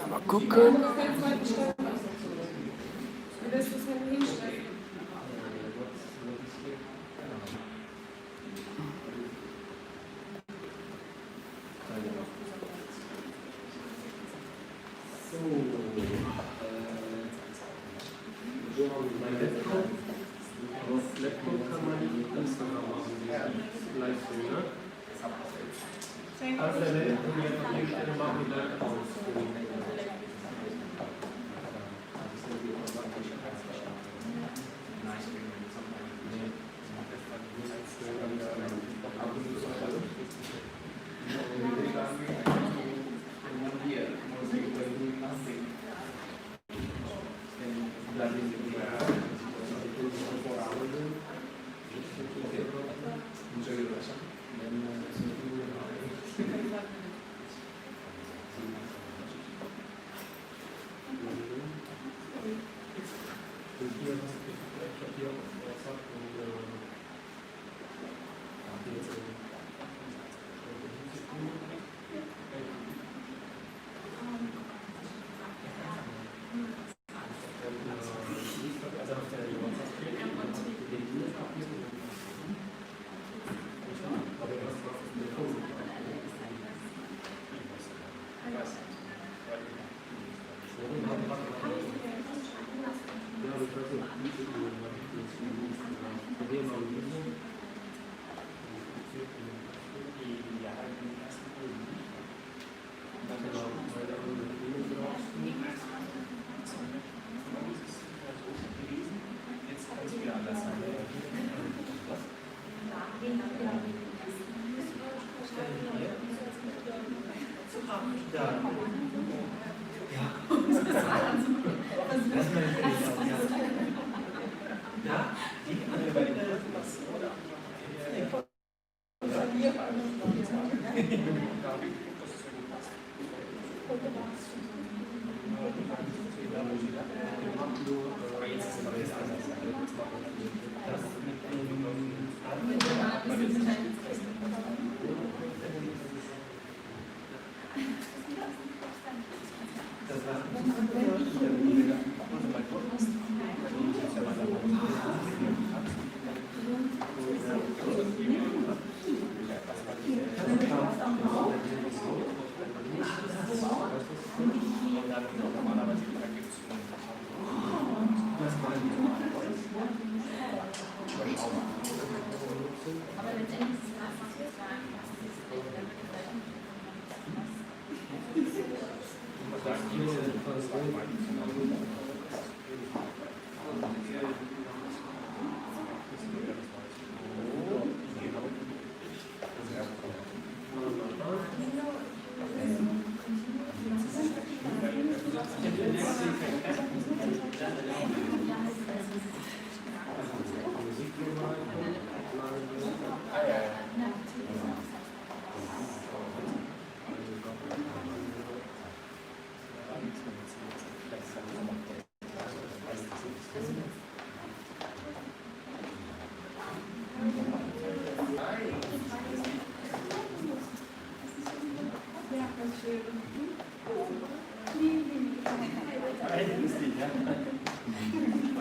Mal gucken. Laptop kann man nicht Instagram machen, Livestream, ne? Also eine Stelle machen die Live aus.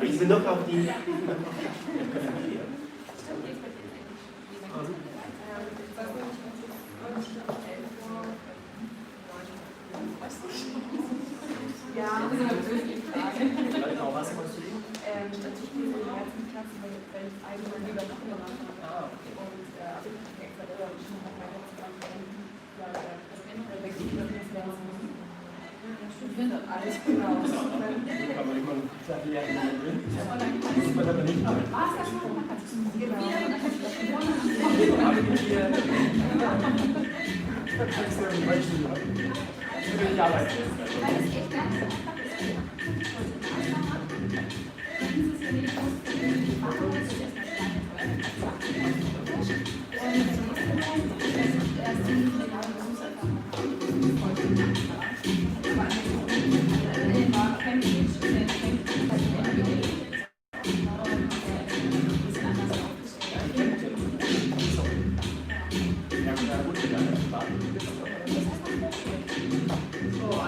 Ich bin noch auf die. Ja, Genau, was kommst du? ich bin in der ersten Klasse, weil ich eigentlich lieber noch gemacht habe. Und aber ich habe extra selber geschrieben, habe weiter zu machen. Ja, wechselt das Ganze. Studieren das alles, genau. Aber immer noch muss man aber nicht machen.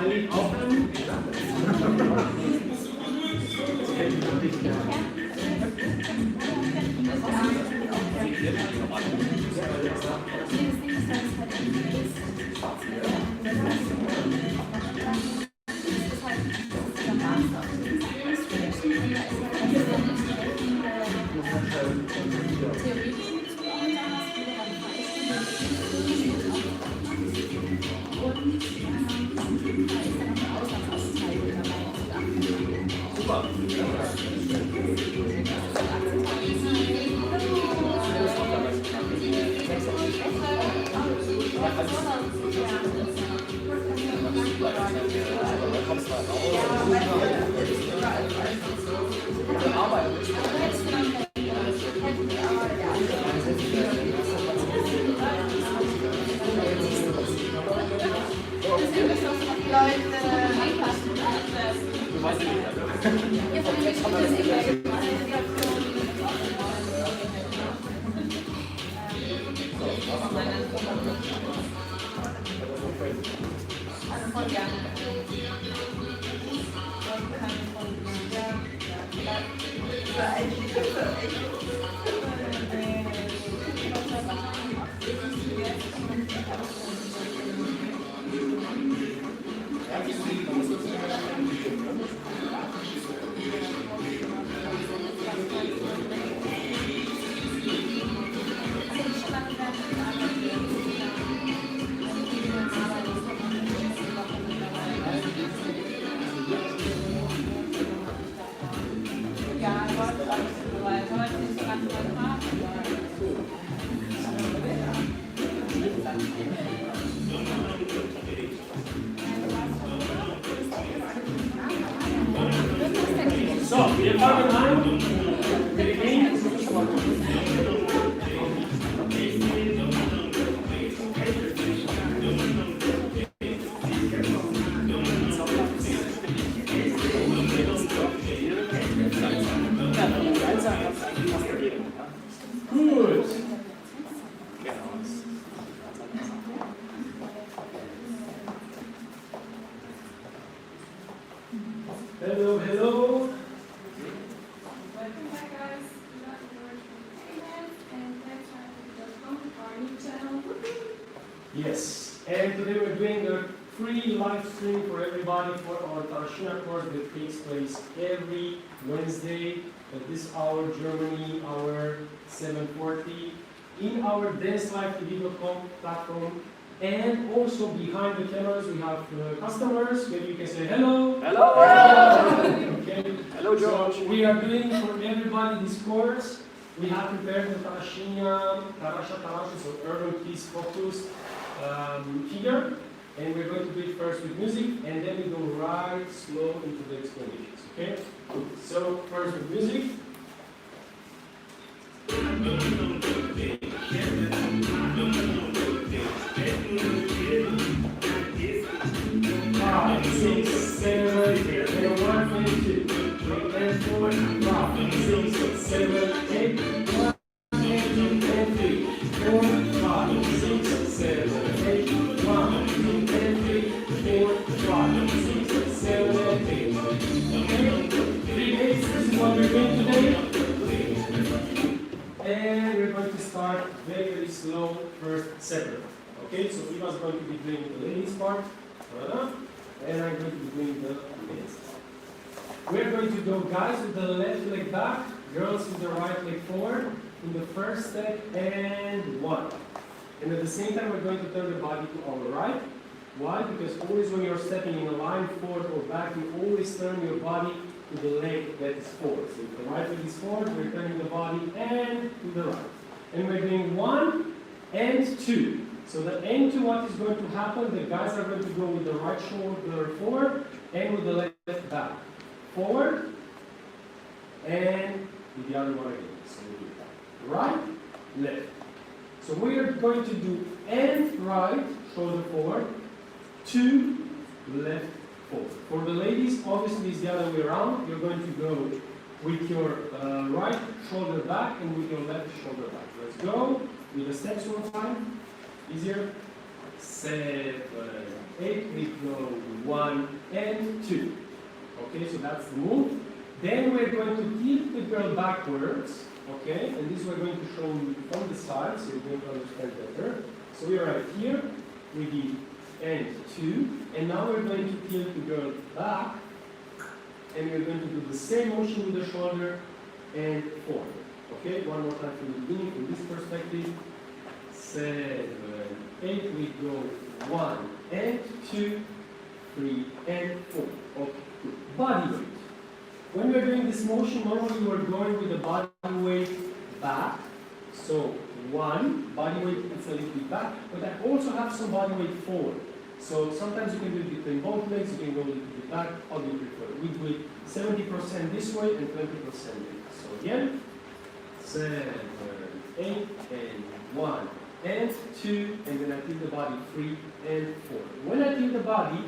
Eyelid open. So, wir fangen an mit dem Gut. Hello, hello. Welcome back, guys. We got your payments and thanks for our new channel. Yes, and today we're doing a free live stream for everybody for our Tarraxinha course that takes place every Wednesday at this hour, Germany, hour 7:40, in our dancelivetv.com platform. And also behind the cameras we have customers. Maybe you can say hello. Hello. Okay. Hello, George. So we are doing for everybody this course. We have prepared the Tarraxinha, Tarraxa, so urban peace focused figure. And we're going to do it first with music, and then we go right slow into the explanations. Okay? So first with music. 5, 6, 7, 8, and 1, and 2, 3, and 4, 5, 6, 7, 8, 1, and 2, and 3, 4, 5, 6, 7, 8, 1, 2, and 3, 4, 5, 6, 7, and 8. Okay? 3 8s, this is what we're doing today. And we're going to start very, very slow first separate. Okay, so Eva's going to be doing the ladies part. And I'm going to be doing the men's. We're going to go guys with the left leg back, girls with the right leg forward in the first step and 1. And at the same time we're going to turn the body to our right. Why? Because always when you're stepping in a line forward or back, you always turn your body to the leg that is forward. So if the right leg is forward, we're turning the body and to the right. And we're doing 1 and 2. So the end to what is going to happen, the guys are going to go with the right shoulder forward and with the left back. Forward and with the other one again. So we do right, left. So we are going to do and right, shoulder forward, 2, left, forward. For the ladies, obviously it's the other way around. You're going to go with your right shoulder back and with your left shoulder back. Let's go with the steps one time. Easier. 7, 8, we go 1 and 2. Okay, so that's the move. Then we're going to tilt the girl backwards, okay, and this we're going to show you from the side, so you're going to understand better. So we are right here, we did and 2, and now we're going to tilt the girl back, and we're going to do the same motion with the shoulder and forward. Okay, one more time from the beginning, from this perspective. 7, 8, we go 1 and 2, 3 and 4. Okay, good. Body weight. When we're doing this motion, normally we're going with the body weight back. So 1, body weight is a little bit back, but I also have some body weight forward. So sometimes you can do it between both legs, you can go a little bit back, how do you prefer? We do it 70% this way and 20% this. So again, 7, 8, and 1, and 2, and then I tilt the body 3 and 4. When I tilt the body,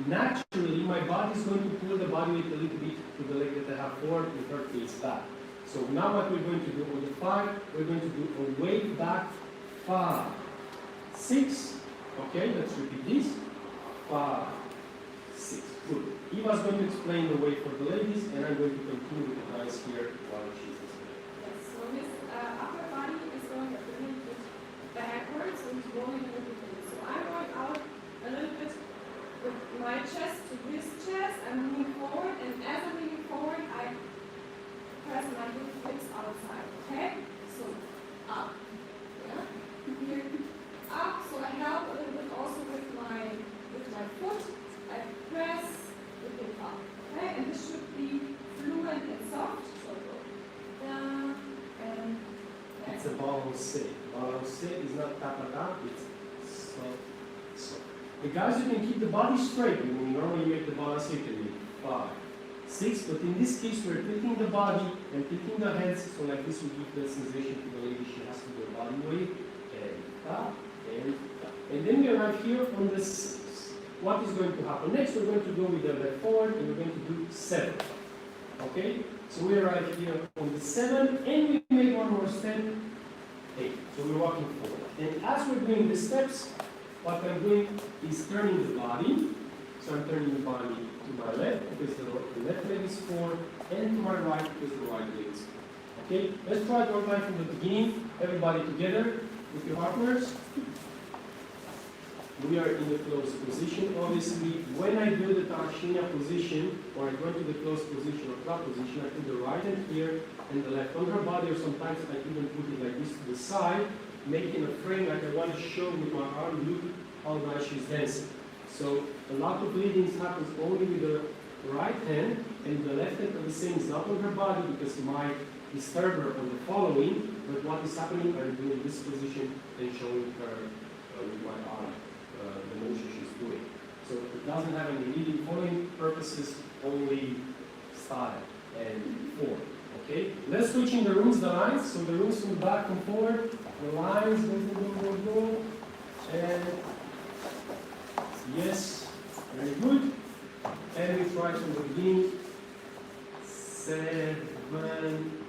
naturally my body is going to pull the body weight a little bit to the leg that I have forward, in her case back. So now what we're going to do on the 5, we're going to do a weight back 5, 6, okay, let's repeat this, 5, 6, good. Eva's going to explain the way for the ladies, and I'm going to continue with the guys here while she's explaining. Yes, so his upper body is going a little bit backwards and rolling a little bit. So I'm going out a little bit with my chest to his chest. I'm leaning forward, and as I'm leaning forward, I press my hips outside. Okay? So up. Yeah? Here. Up. So I help a little bit also with my foot. I press the hip up. Okay? And this should be fluent and soft. So go down and back. It's a balancé. Balancé is not tap-a-tap, it's soft. The guys, you can keep the body straight. When you normally make the balancé, you can do 5, 6, but in this case, we're tilting the body and tilting the hands, so like this will give the sensation to the lady. She has to do a body weight, and tap, and tap. And then we arrive here on the 6. What is going to happen next? We're going to go with the left forward, and we're going to do 7. Okay? So we arrive here on the 7, and we make one more step, 8. So we're walking forward. And as we're doing the steps, what I'm doing is turning the body. So I'm turning the body to my left because the left leg is forward, and to my right because the right leg is forward. Okay? Let's try it one time from the beginning. Everybody together with your partners. We are in the closed position. Obviously, when I do the Tarraxinha position, or I go into the closed position or flat position, I put the right hand here and the left on her body, or sometimes I even put it like this to the side, making a frame like I want to show with my arm, look how nice she's dancing. So a lot of leadings happens only with the right hand, and the left hand at the same is not on her body because it might disturb her on the following, but what is happening, I'm doing this position and showing her with my arm the motion she's doing. So it doesn't have any leading following purposes, only style and form. Okay? Let's switch in the rooms, the lines. So the rooms from the back come forward. The lines go. And yes, very good. And we try from the beginning. 7,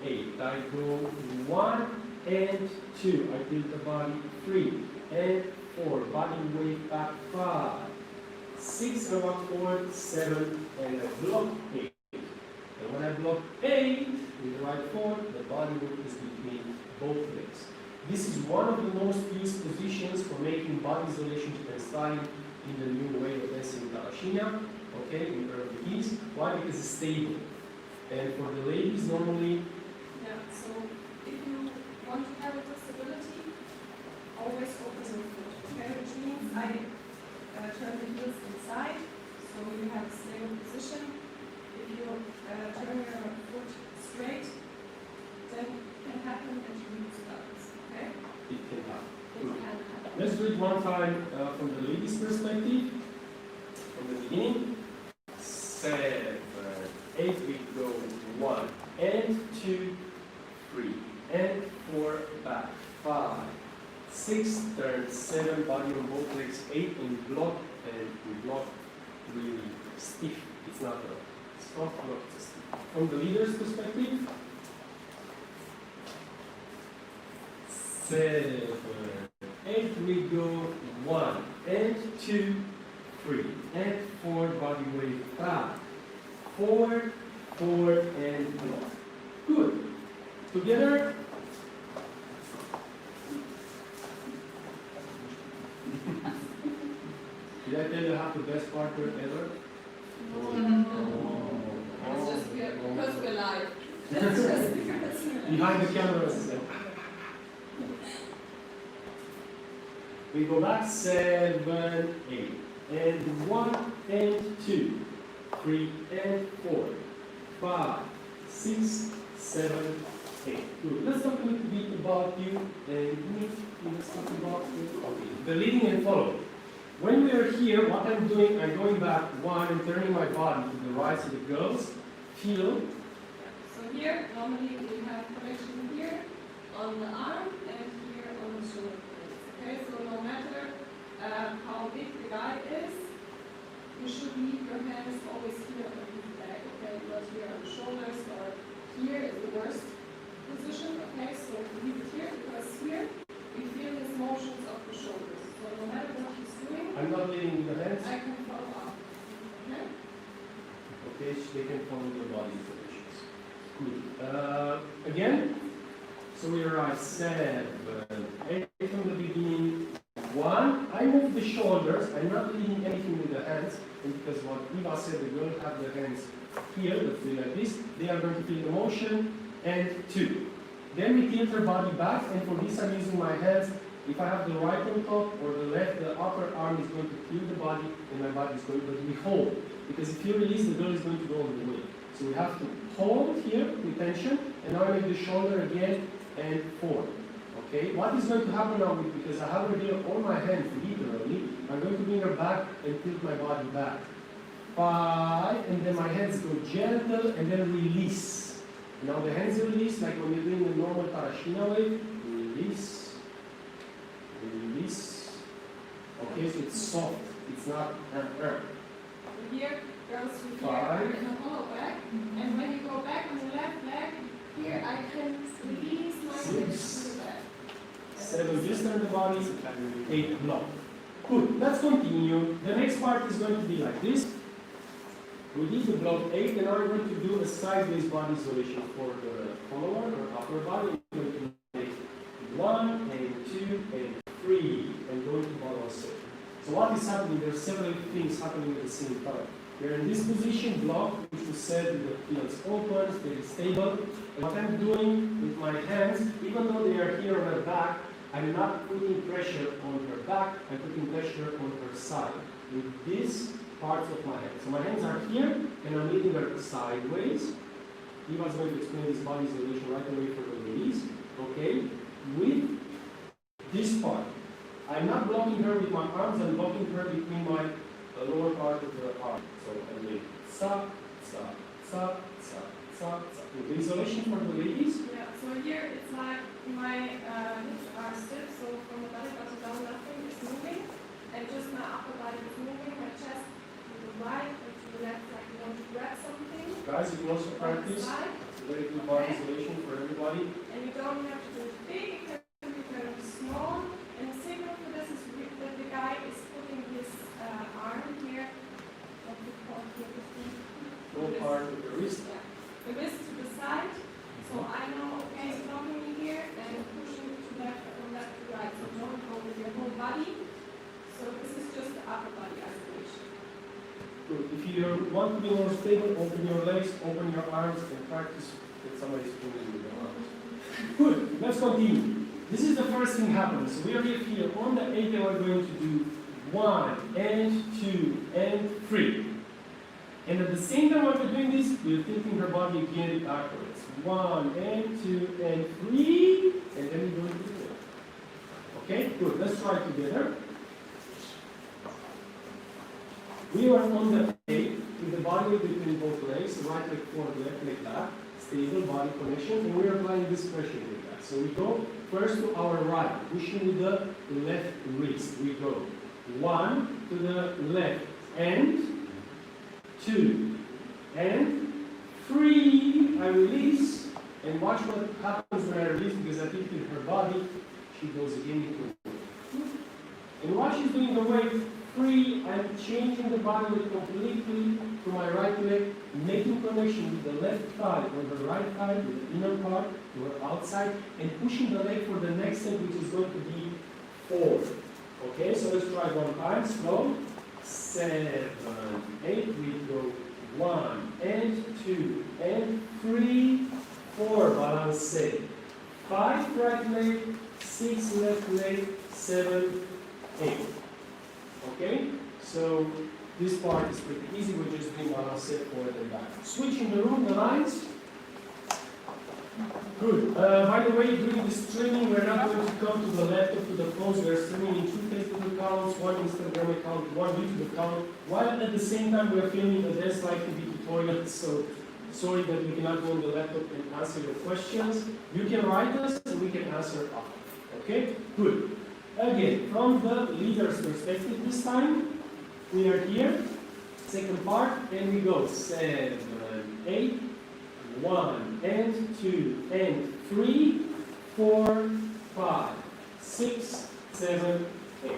8. I go 1 and 2. I tilt the body 3 and 4. Body weight back 5. 6. I walk forward 7 and I block 8. And when I block 8 with the right forward, the body weight is between both legs. This is one of the most used positions for making body isolation and styling in the new way of dancing Tarraxinha, okay, in early keys. Why? Because it's stable. And for the ladies, normally... Yeah, so if you want to have a flexibility, always open your foot, okay, which means I turn the heels inside, so you have a stable position. If you turn your foot straight, then it can happen that you lose balance, okay? It can happen. It can happen. Let's do it one time from the ladies' perspective. From the beginning. 7, 8, we go 1 and 2, 3 and 4, back 5, 6, turn 7, body on both legs 8, and block, and we block really stiff. It's not a soft block, it's stiff. From the leader's perspective. 7, 8, we go 1 2, 3. And forward, body wave back. Forward, forward, and block. Good. Together. Did I tell you have the best partner ever? It's just because we're live. That's just because we're live. Behind the cameras. We go back 7, 8. And 1 and 2. 3 and 4. 5, 6, 7, 8. Good. Let's talk a little bit about you and me. Let's talk about you. Okay. The leading and following. When we are here, what I'm doing, I'm going back 1 and turning my body to the right so the girls feel. So here, normally we have connection here on the arm and here on the shoulder blades. Okay, so no matter how big the guy is, you should leave your hands always here on his back, okay, because here on the shoulders or here is the worst position, okay, so leave it here because here we feel his motions of the shoulders. So no matter what he's doing, I'm not leading the hands. I can follow up. Okay? Okay, so they can follow the body positions. Good. Again, so we arrive 7, 8 from the beginning. 1, I move the shoulders. I'm not leading anything with the hands, and because what Eva said, the girls have their hands here, let's do like this. They are going to feel the motion. And 2. Then we tilt our body back, and for this I'm using my hands. If I have the right on top or the left, the upper arm is going to feel the body, and my body is going to be hold. Because if you release, the girl is going to go all the way. So we have to hold here with tension, and now I make the shoulder again and forward. Okay? What is going to happen now, because I have here all my hands literally, I'm going to bring her back and tilt my body back. 5, and then my hands go gentle, and then release. Now the hands release, like when you're doing the normal Tarraxinha way, release, release. Okay, so it's soft, it's not Here, girls, we here 5. in a hollow back, and when you go back on the left leg, here I can release my hips to the back. 7, just turn the body, 8, block. Good, let's continue. The next part is going to be like this. We did the block 8, and now we're going to do a sideways body isolation for the follower or upper body. We're going to make 1 and 2 and 3 and going to bottom set. So what is happening? There are several things happening at the same time. We're in this position, block, which was said with the heels open, very stable. And what I'm doing with my hands, even though they are here on her back, I'm not putting pressure on her back, I'm putting pressure on her side. With these parts of my hands. So my hands are here, and I'm leading her sideways. Eva is going to explain this body isolation right away for the release. Okay? With this part. I'm not blocking her with my arms, I'm blocking her between my lower part of the arm. So I make sa, sa, sa, sa, sa, sa. The isolation for the ladies. Yeah, so here it's like my hips are stiff, so from the belly button down nothing is moving, and just my upper body is moving, my chest to the right and to the left, like you want to grab something. Guys, you can also practice. It's a very good body isolation for everybody. And you don't have to do it big, it can be kind of small. And the signal for this is that the guy is putting his arm here, what we call here, Lower part of the wrist. yeah, the wrist to the side. So I know, okay, he's blocking me here and pushing to left from left to right. So don't go with your whole body. So this is just the upper body isolation. Good. If you want to be more stable, open your legs, open your arms, and practice that somebody's pulling with your arms. Good. Let's continue. This is the first thing happening. So we are here on the 8, and we're going to do 1 and 2 and 3. And at the same time while we're doing this, we're tilting her body again backwards. 1 and 2 and 3, and then we're going to do it. Okay, good. Let's try it together. We are on the 8 with the body between both legs, right leg forward, left leg back, stable body connection, and we are applying this pressure with that. So we go first to our right, pushing with the left wrist. We go 1 to the left, and 2, and 3. I release, and watch what happens when I release, because I tilted her body. She goes again into it. And while she's doing the weight, free, I'm changing the body weight completely to my right leg, making connection with the left thigh or the right thigh, with the inner part, to the outside, and pushing the leg for the next step, which is going to be forward. Okay, so let's try one time, slow. 7, 8, we go 1 and 2 and 3, 4, balance. 5 right leg, 6 left leg, 7, 8. Okay, so this part is pretty easy. We're just doing balance forward and back. Switching the room, the lines. Good. By the way, during this training, we're not going to come to the left or to the phones. We're streaming in 2 Facebook accounts, 1 Instagram account, 1 YouTube account, while at the same time we're filming a dance live TV tutorial. So sorry that we cannot go on the laptop and answer your questions. You can write us and we can answer up. Okay? Good. Again, from the leader's perspective this time, we are here, second part, and we go 7, 8, 1 and 2 and 3, 4, 5, 6, 7, 8.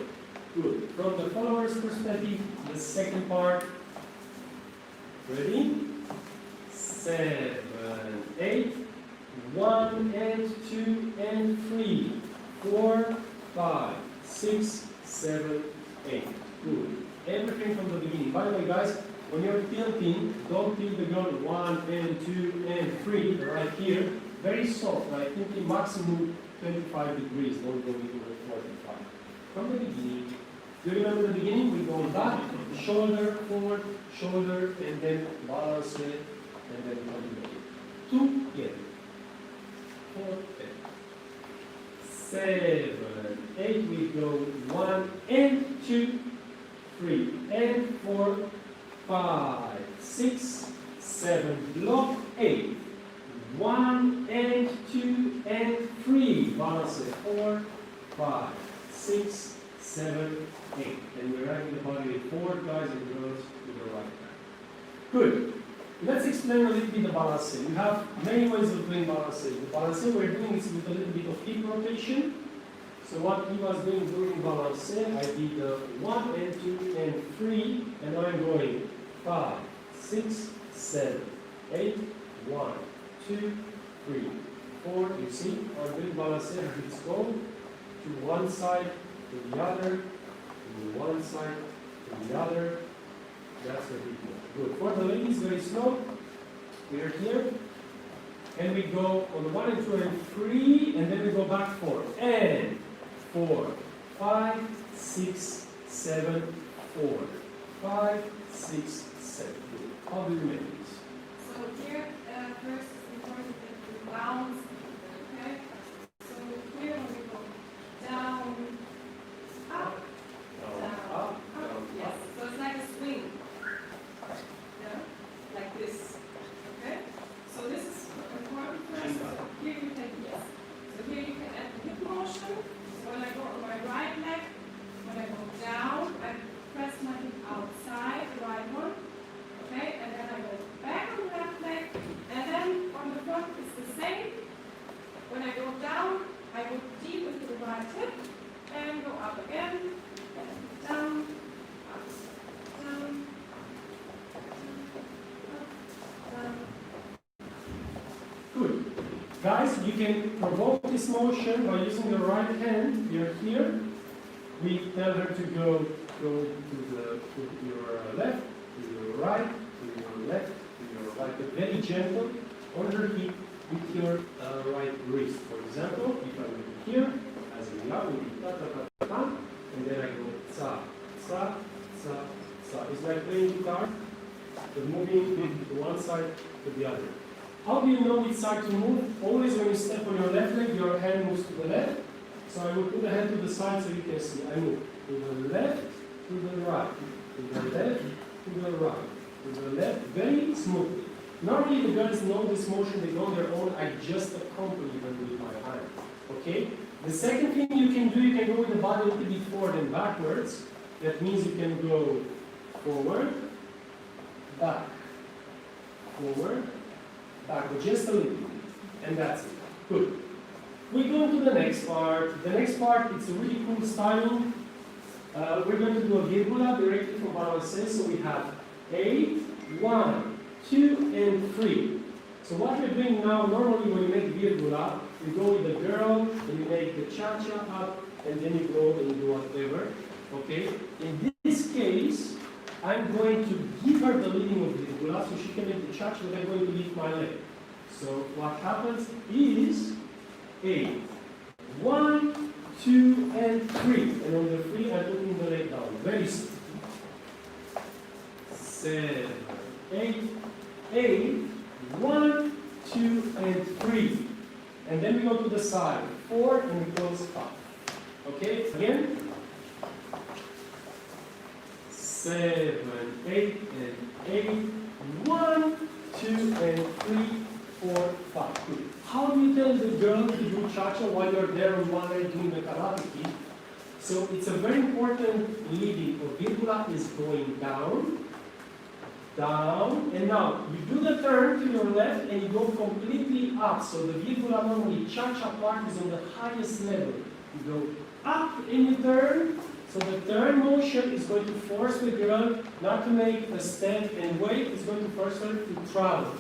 Good. From the follower's perspective, the second part. Ready? 7, 8, 1 and 2 and 3, 4, 5, 6, 7, 8. Good. Everything from the beginning. By the way, guys, when you're tilting, don't tilt the gun 1 and 2 and 3 right here. Very soft, right? Tilting maximum 25 degrees. Don't go into the 45. From the beginning. Do you remember the beginning? We go back, shoulder, forward, shoulder, and then balance it, and then come together. 4, 7, 8. We go 1 and 2, 3 and 4, 5, 6, 7, block 8, 1 and 2 and 3, balance it, 4, 5, 6, 7, 8. And we're running the body forward, guys, and girls to the right hand. Good. Let's explain a little bit the balance. We have many ways of doing balance. The balance we're doing is with a little bit of hip rotation. So what he was doing during balance, I did 1 and 2 and 3, and now I'm going 5, 6, 7, 8, 1, 2, 3, 4. You see, I'm doing balance. Let's go to one side, to the other, to one side, to the other. That's the beat. Good. For the ladies, very slow. We are here. And we go on 1 and 2 and 3, and then we go back 4. And 4, 5, 6, 7, 4, 5, 6, 7. Good. How do you make this? So here, first it's important that we bounce, okay? So here when we go down, up, down, up, yes. So it's like a swing, yeah, like this, okay? So this is important first. Here you can, yes. So here you can add the hip motion. So when I go on my right leg, when I go down, I press my hip outside, the right one. Okay, and then I go back on the left leg, and then on the front it's the same. When I go down, I go deep into the right hip, and go up again, and down, up, down, up, down. Good. Guys, you can provoke this motion by using the right hand. You're here. We tell her to go to your left, to your right, to your left, to your right, but very gentle on her hip with your right wrist. For example, if I'm here, as we are, we do ta ta ta ta, and then I go sa, sa, sa, sa. It's like playing guitar, but moving to one side to the other. How do you know which side to move? Always when you step on your left leg, your hand moves to the left. So I will put the hand to the side so you can see. I move to the left, to the right, to the left, to the right, to the left, very smoothly. Normally the girls know this motion, they go on their own. I just accompany them with my hand. Okay? The second thing you can do, you can go with the body a little bit forward and backwards. That means you can go forward, back, forward, backward, just a little bit. And that's it. Good. We go to the next part. The next part, it's a really cool styling. We're going to do a virgula directly from balance. So we have 8, 1, 2, and 3. So what we're doing now, normally when you make virgula, you go with the girl, and you make the cha-cha up, and then you go and you do whatever. Okay? In this case, I'm going to give her the leading of virgula so she can make the cha-cha, and I'm going to lift my leg. So what happens is 8, 1, 2, and 3. And on the 3, I'm putting the leg down. Very simple. 7, 8, 8, 1, 2, and 3. And then we go to the side. 4, and we close up. Okay? Again. 7, 8, and 8. 1, 2, and 3, 4, 5. Good. How do you tell the girl to do cha-cha while you're there on one leg doing the karate kick? So it's a very important leading. The virgula is going down, down, and now you do the turn to your left and you go completely up. So the virgula normally cha-cha part is on the highest level. You go up and you turn. So the turn motion is going to force the girl not to make a step and wait. It's going to force her to travel.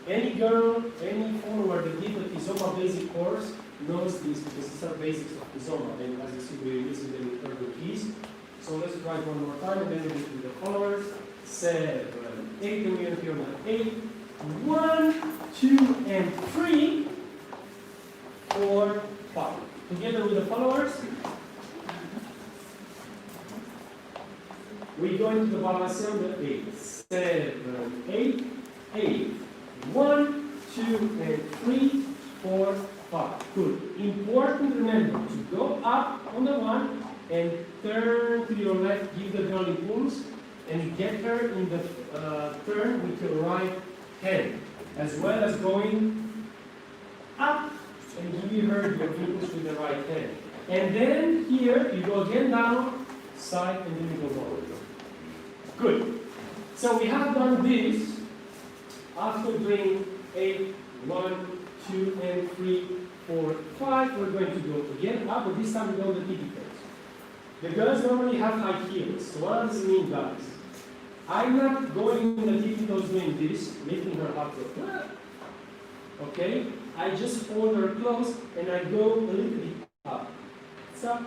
Any girl, any follower that did the Kizomba basic course knows this because it's our basics of Kizomba. And as you see, we're using them in urban keys. So let's try it one more time and then we'll do the followers. 7, 8, and we're going to hear that. 8, 1, 2, and 3, 4, 5. Together with the followers, we go into the balance on the 8. 7, 8, 8. 1, 2, and 3, 4, 5. Good. Important, remember, to go up on the 1 and turn to your left, give the girl impulse, and get her in the turn with your right hand, as well as going up and give her your impulse with the right hand. And then here, you go again down, side, and then you go forward. Good. So we have done this. After doing 8, 1, 2, and 3, 4, 5, we're going to go again up, but this time we go the tippy toes. The girls normally have high heels. So what does it mean, guys? I'm not going in the tippy toes doing this, lifting her up. Okay? I just hold her close and I go a little bit up. It's up.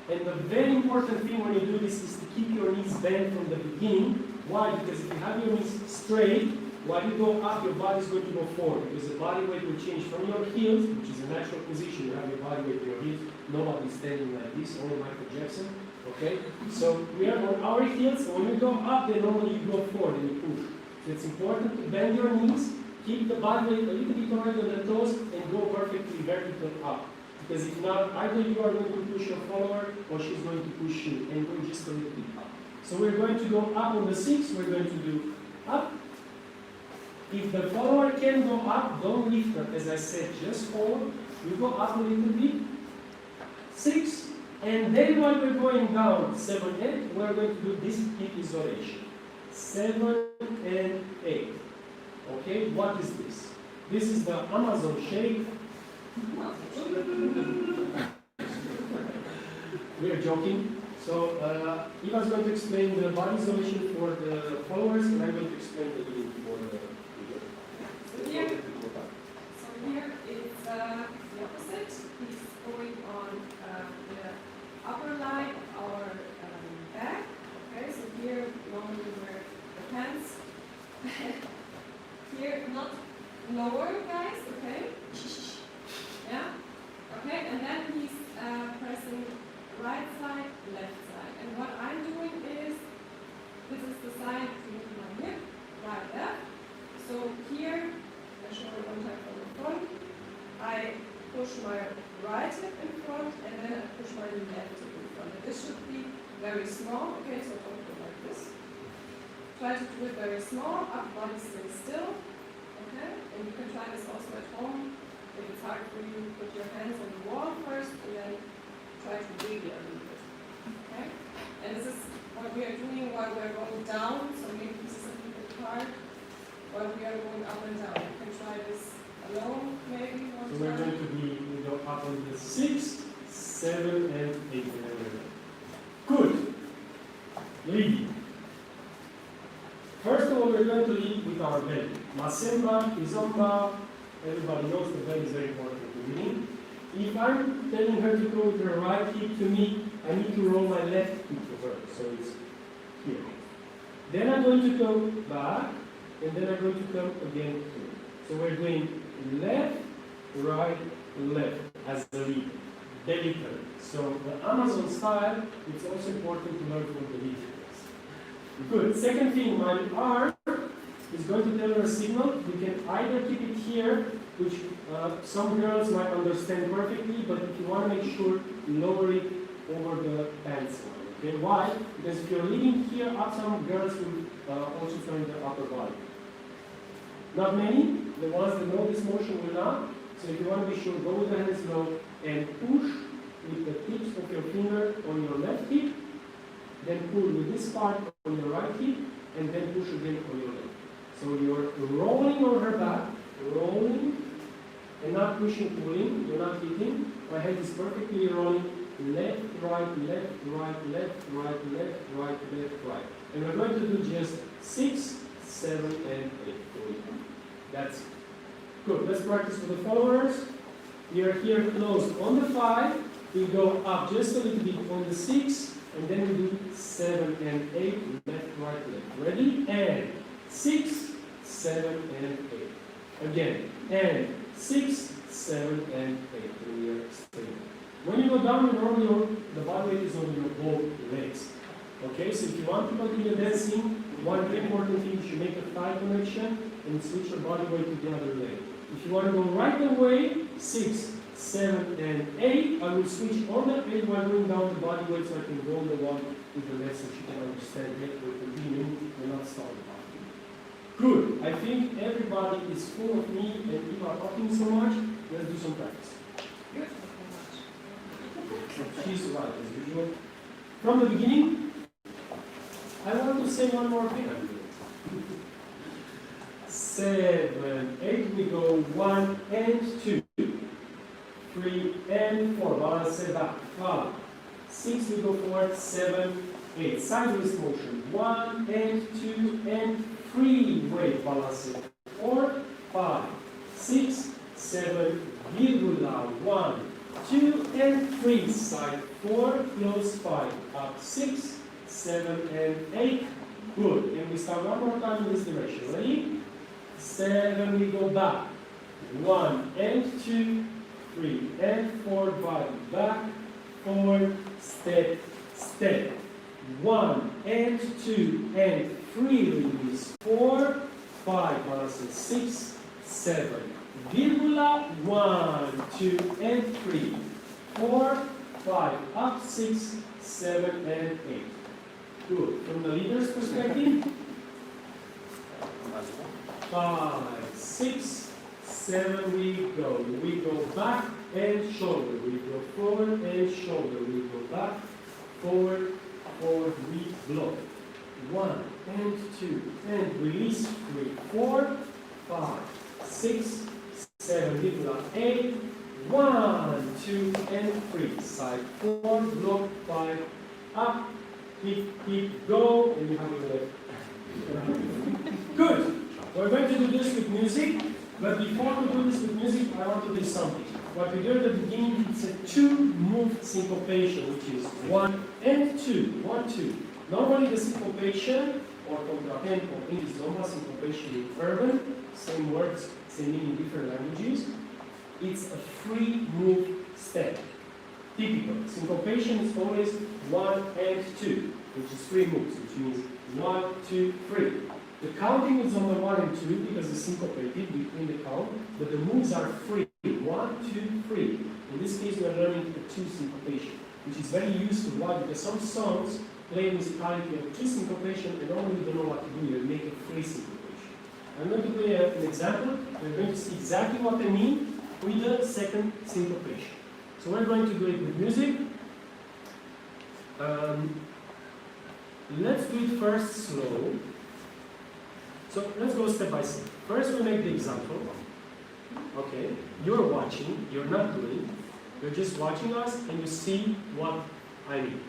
And the very important thing when you do this is to keep your knees bent from the beginning. Why? Because if you have your knees straight, while you go up, your body is going to go forward because the body weight will change from your heels, which is a natural position. You have your body weight in your heels. Nobody's standing like this, only Michael Jackson. Okay? So we are on our heels. So when you go up, then normally you go forward and you push. So it's important to bend your knees, keep the body weight a little bit already on the toes, and go perfectly vertical up. Because if not, either you are going to push your follower or she's going to push you and go just a little bit up. So we're going to go up on the 6. We're going to do up. If the follower can go up, don't lift her. As I said, just hold. You go up a little bit. 6. And then while we're going down, 7, 8, we're going to do this hip isolation. 7 and 8. Okay, what is this? This is the Amazon shake. We are joking. So Iva's going to explain the body isolation for the followers, and I'm going to explain the lead for the here it's the opposite. He's going on the upper line of our back. Okay, so here normally we wear the pants. Here, not lower, guys. Okay. Yeah. Okay, and then he's pressing right side, left side. And what I'm doing is, this is the side between my hip, right, left. So here, I show you one time from the front. I push my right hip in front, and then I push my left hip in front. And this should be very small. Okay, so don't go like this. Try to do it very small, up body stay still. Okay, and you can try this also at home. If it's hard for you, put your hands on the wall first, and then try to wiggle a little bit. Okay, and this is what we are doing while we are going down. So maybe this is a little bit hard. While we are going up and down, you can try this alone, maybe one So time. we're going to be, we go up on the 6, 7, and 8. Good. Leading. First of all, we're going to lead with our belly. Masemba, Kizomba, everybody knows the belly is very important in leading. If I'm telling her to go with her right hip to me, I need to roll my left hip to her, so it's here. Then I'm going to go back, and then I'm going to come again here. So we're doing left, right, left as the lead, belly turn. So the Amazon style, it's also important to learn from the lead. Good. Second thing, my arm is going to tell her a signal. You can either keep it here, which some girls might understand perfectly, but if you want to make sure, lower it over the pants line. Okay, why? Because if you're leading here up, some girls will also turn the upper body. Not many, the ones that know this motion will not. So if you want to be sure, go with the hands low and push with the tips of your finger on your left hip, then pull with this part on your right hip, and then push again on your left. So you're rolling on her back, rolling, and not pushing, pulling, you're not hitting. My head is perfectly rolling, left, right, left, right, left, right, left, right, left, right. And we're going to do just 6, 7, and 8. That's it. Good. Let's practice for the followers. We are here closed on the 5. We go up just a little bit on the 6, and then we do 7 and 8, left, right, left. Ready? And 6, 7, and 8. Again. And 6, 7, and 8. And we are staying. When you go down, normally the body weight is on your both legs. Okay, so if you want to continue dancing, one very important thing, you should make a thigh connection and switch your body weight to the other leg. If you want to go right away, 6, 7, and 8, I will switch on the 8 while going down the body weight so I can go on the one with the legs so she can understand it. We're continuing, we're not stopping. Good. I think everybody is full of me and people are talking so much. Let's do some practice. She's right, as usual. From the beginning, I want to say one more thing. 7, 8, we go 1 and 2. 3 and 4, balance back, 5. 6, we go forward, 7, 8. Sideways motion, 1 and 2 and 3. Wait, balance it. 4, 5, 6, 7, virgula, 1, 2 and 3. Side 4, close 5, up 6, 7 and 8. Good. And we start one more time in this direction. Ready? 7, we go back. 1 and 2. 3 and 4, body back, forward, step, step. 1 and 2 and 3, release 4, 5, balance 6, 7. Virgula, 1, 2 and 3, 4, 5, up 6, 7 and 8. Good. From the leader's perspective, 5, 6, 7, we go back and shoulder, we go forward and shoulder, we go back, forward, forward, we block. 1 and 2 and release 3, 4, 5, 6, 7, virgula, 8, 1, 2 and 3, side 4, block 5, up, keep, go, and you have your left. Good. We're going to do this with music. But before we do this with music, I want to do something. What we do at the beginning, it's a 2-move syncopation, which is 1 and 2. 1, 2. Normally the syncopation, or contratempo in Kizomba, syncopation in urban, same words, same meaning in different languages. It's a free move step. Typical. Syncopation is always 1 and 2, which is 3 moves, which means 1, 2, 3. The counting is on the 1 and 2 because it's syncopated between the count, but the moves are free. 1, 2, 3. In this case, we are learning a 2 syncopation, which is very useful. Why? Because some songs play musicality of 2 syncopation and normally don't know what to do. They make a 3 syncopation. I'm going to play an example. We're going to see exactly what I mean with the second syncopation. So we're going to do it with music. Let's do it first slow. So let's go step by step. First we make the example. Okay, you're watching, you're not doing. You're just watching us and you see what I mean.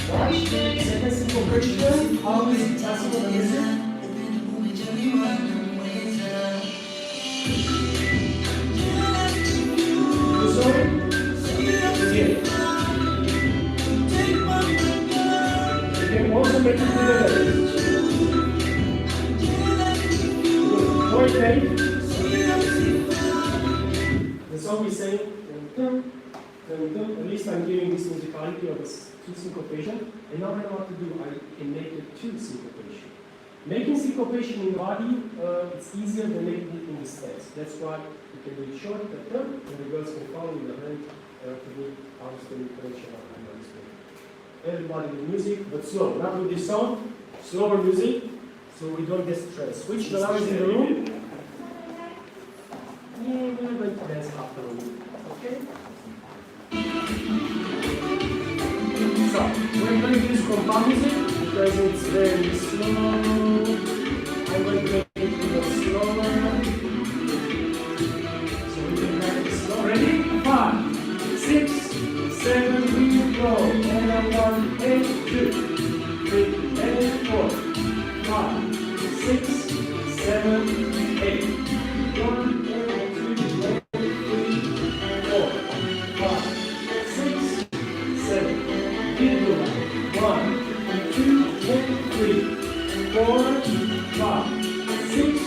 Right? Second syncopational. How is it possible to listen? Also make it together. Point eight. The song is saying, at least I'm giving this musicality of a two syncopation, and now I know what to do. I can make it two syncopation. Making syncopation in the body, it's easier than making it in the stance. That's why you can do it short, and the girls can follow with the hand to do house penetration. Everybody with music, but slow. Not with this song, slower music, so we don't get stressed. Switch the lines in the room. Yeah, we're going to dance after a week, okay? So, we're going to use compound music because it's very slow. I'm going to make it a little slower. So we can have it slow. Ready? 5, 6, 7, we go. And 1, 8, 2, 3, and 4, 5, 6, 7, 8. 1, 2, 3, 4, 5, 6, 7. Keep going. 1, 2, 3, 4, 5, 6,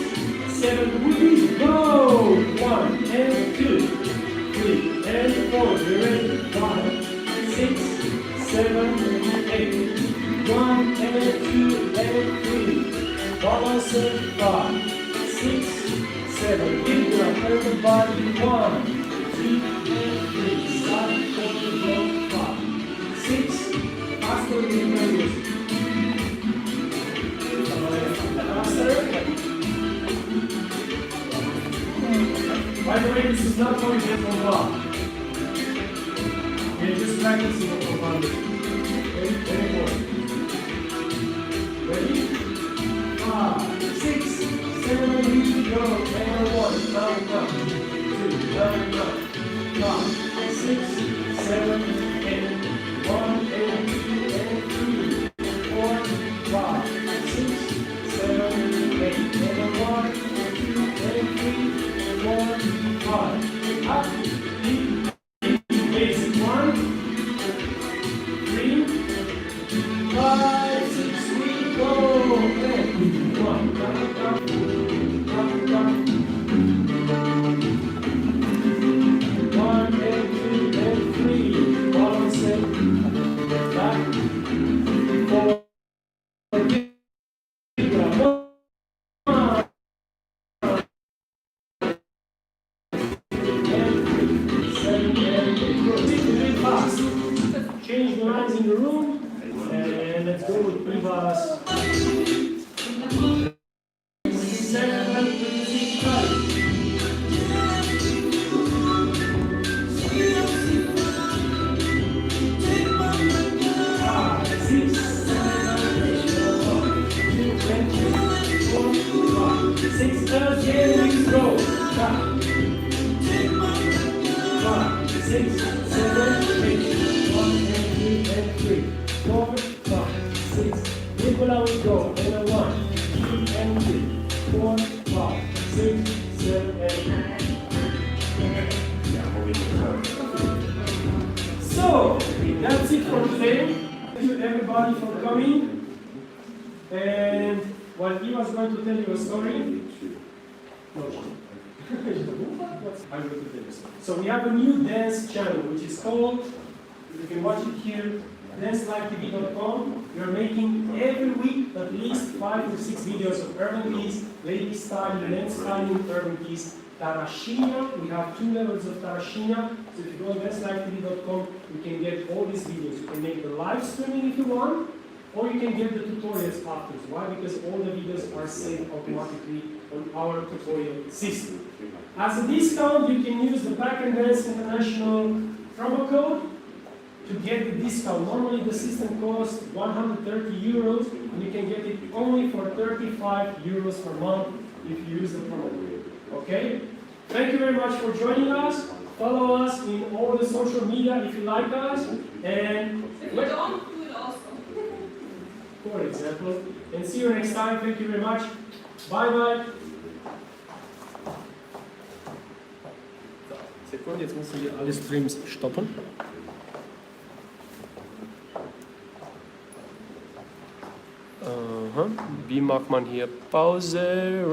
7. We go. 1 and 2, 3 and 4. You ready? 5, 6, 7, 8. 1 and 2 and 3. Balance it. 5, 6, 7. Keep going. Everybody. 1, 2 and 3. Start from the block. 5, 6. Faster with the music. Faster. By the way, this is not going to get from block. We're just practicing it for 1 minute. Very important. Ready? 5, 6, 7, we go. And 1, down, 2, down, 5, 6, 7, 8. 1 and 2 and 3, 4, 5, 6, 7, 8. And 1, 2 and 3, 4, 5. Up, deep. Basic 1, 3, 5, 6, we go. And 1, down, down, down, down. 1 and 2 and 3. Balance it. Back. 4. 1. Change the lines in the room, and let's go with Priva's 7, 6, 5. 6, again, we go. 5, 6, 7, 8. 1 and 2 and 3, 4, 5, 6. Nicola will go. And 1, 2 and 3, 4, 5, 6, 7, 8. So that's it for today. Thank you everybody for coming. And while he was going to tell you a story, no, I'm going to tell you. So we have a new dance channel which is called, you can watch it here, dancelifetv.com. We are making every week at least 5 to 6 videos of urban keys, lady style, men's styling, urban keys, Tarraxinha. We have 2 levels of Tarraxinha. So if you go on dancelifetv.com, you can get all these videos. You can make the live streaming if you want, or you can get the tutorials afterwards. Why? Because all the videos are saved automatically on our tutorial system. As a discount, you can use the PackNdance International promo code to get the discount. Normally the system costs 130 euros, and you can get it only for 35 euros per month if you use the promo code. Okay? Thank you very much for joining us. Follow us in all the social media if you like us. And If you don't, do it also. for example. And see you next time. Thank you very much. Bye bye. Sekunde, jetzt müssen wir alle Streams stoppen. Aha. Wie macht man hier Pause?